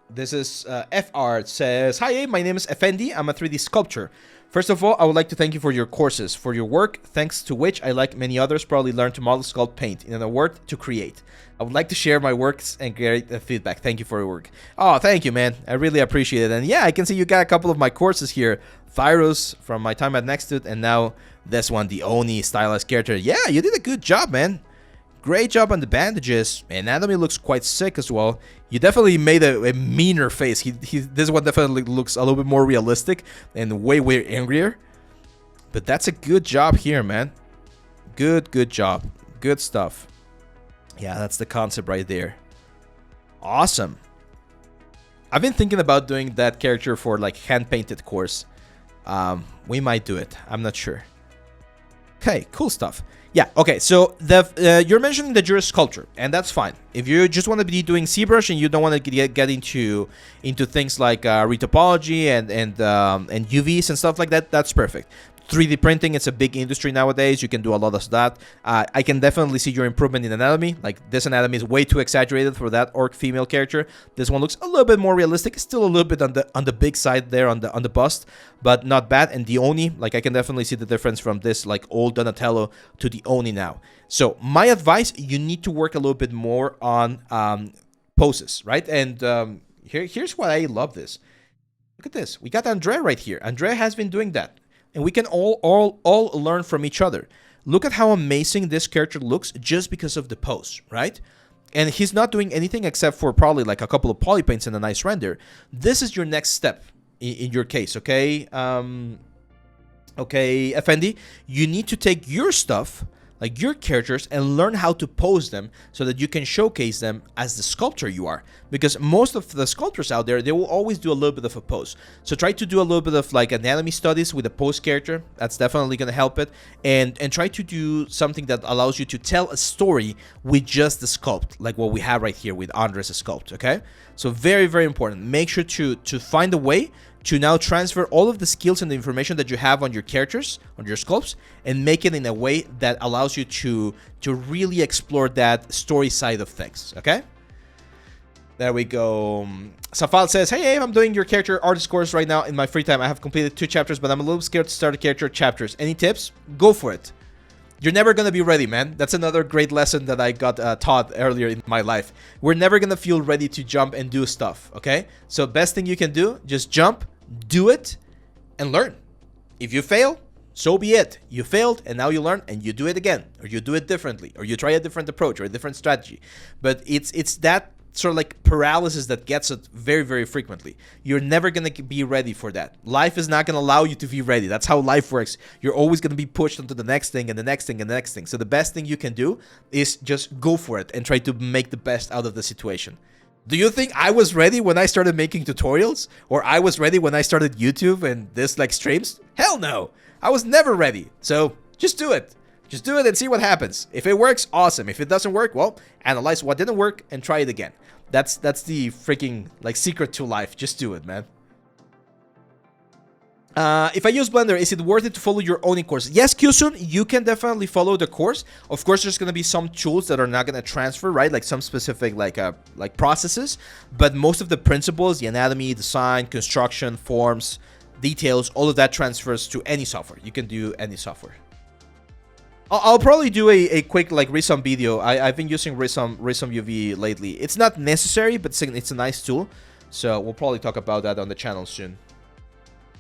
This is FR. It says, "Hi, my name is Effendi. I'm a 3D sculptor. First of all, I would like to thank you for your courses, for your work, thanks to which I, like many others, probably learned to model, sculpt, paint. In a word, to create. I would like to share my works and get feedback. Thank you for your work." Oh, thank you, man. I really appreciate it. And yeah, I can see you got a couple of my courses here. Thyros from my time at Nextut, and now this one, the Oni stylized character. Yeah, you did a good job, man. Great job on the bandages. Anatomy looks quite sick as well. You definitely made a meaner face. This one definitely looks a little bit more realistic and way angrier. But that's a good job here, man. Good job. Good stuff. Yeah, that's the concept right there. Awesome. I've been thinking about doing that character for like hand-painted course. We might do it. I'm not sure. Okay, cool stuff. Yeah, okay, so you're mentioning that you're a sculptor, and that's fine. If you just want to be doing ZBrush and you don't want to get into things like retopology and UVs and stuff like that, that's perfect. 3D printing, it's a big industry nowadays. You can do a lot of that. I can definitely see your improvement in anatomy. Like, this anatomy is way too exaggerated for that orc female character. This one looks a little bit more realistic. It's still a little bit on the big side there on the bust, but not bad. And the Oni, like, I can definitely see the difference from this like old Donatello to the Oni now. So my advice, you need to work a little bit more on poses, right? And here's why I love this. Look at this. We got Andrea right here. Andrea has been doing that. And we can all learn from each other. Look at how amazing this character looks just because of the pose, right? And he's not doing anything except for probably like a couple of poly paints and a nice render. This is your next step in your case, okay? Okay, Effendi, you need to take your stuff, like your characters, and learn how to pose them so that you can showcase them as the sculptor you are. Because most of the sculptors out there, they will always do a little bit of a pose. So try to do a little bit of like anatomy studies with a pose character. That's definitely going to help it. And try to do something that allows you to tell a story with just the sculpt, like what we have right here with Andres' sculpt, okay? So very important. Make sure to find a way to now transfer all of the skills and the information that you have on your characters, on your sculpts, and make it in a way that allows you to really explore that story side of things, okay? There we go. Safal says, "Hey, I'm doing your character artist course right now in my free time. I have completed 2 chapters, but I'm a little scared to start a character chapters. Any tips? Go for it. You're never going to be ready, man. That's another great lesson that I got taught earlier in my life. We're never going to feel ready to jump and do stuff, okay? So best thing you can do, just jump, do it, and learn. If you fail, so be it. You failed, and now you learn, and you do it again, or you do it differently, or you try a different approach or a different strategy. But it's that sort of like paralysis that gets it very frequently. You're never going to be ready for that. Life is not going to allow you to be ready. That's how life works. You're always going to be pushed onto the next thing and the next thing and the next thing. So the best thing you can do is just go for it and try to make the best out of the situation. Do you think I was ready when I started making tutorials? Or I was ready when I started YouTube and this like streams? Hell no! I was never ready. So just do it. Just do it and see what happens. If it works, awesome. If it doesn't work, well, analyze what didn't work and try it again. That's the freaking like secret to life. Just do it, man. If I use Blender, is it worth it to follow your own course? Yes, Kyusun, you can definitely follow the course. Of course, there's going to be some tools that are not going to transfer, right? Like some specific like processes. But most of the principles, the anatomy, design, construction, forms, details, all of that transfers to any software. You can do any software. I'll probably do a quick like Risum video. I've been using Risum UV lately. It's not necessary, but it's a nice tool. So we'll probably talk about that on the channel soon.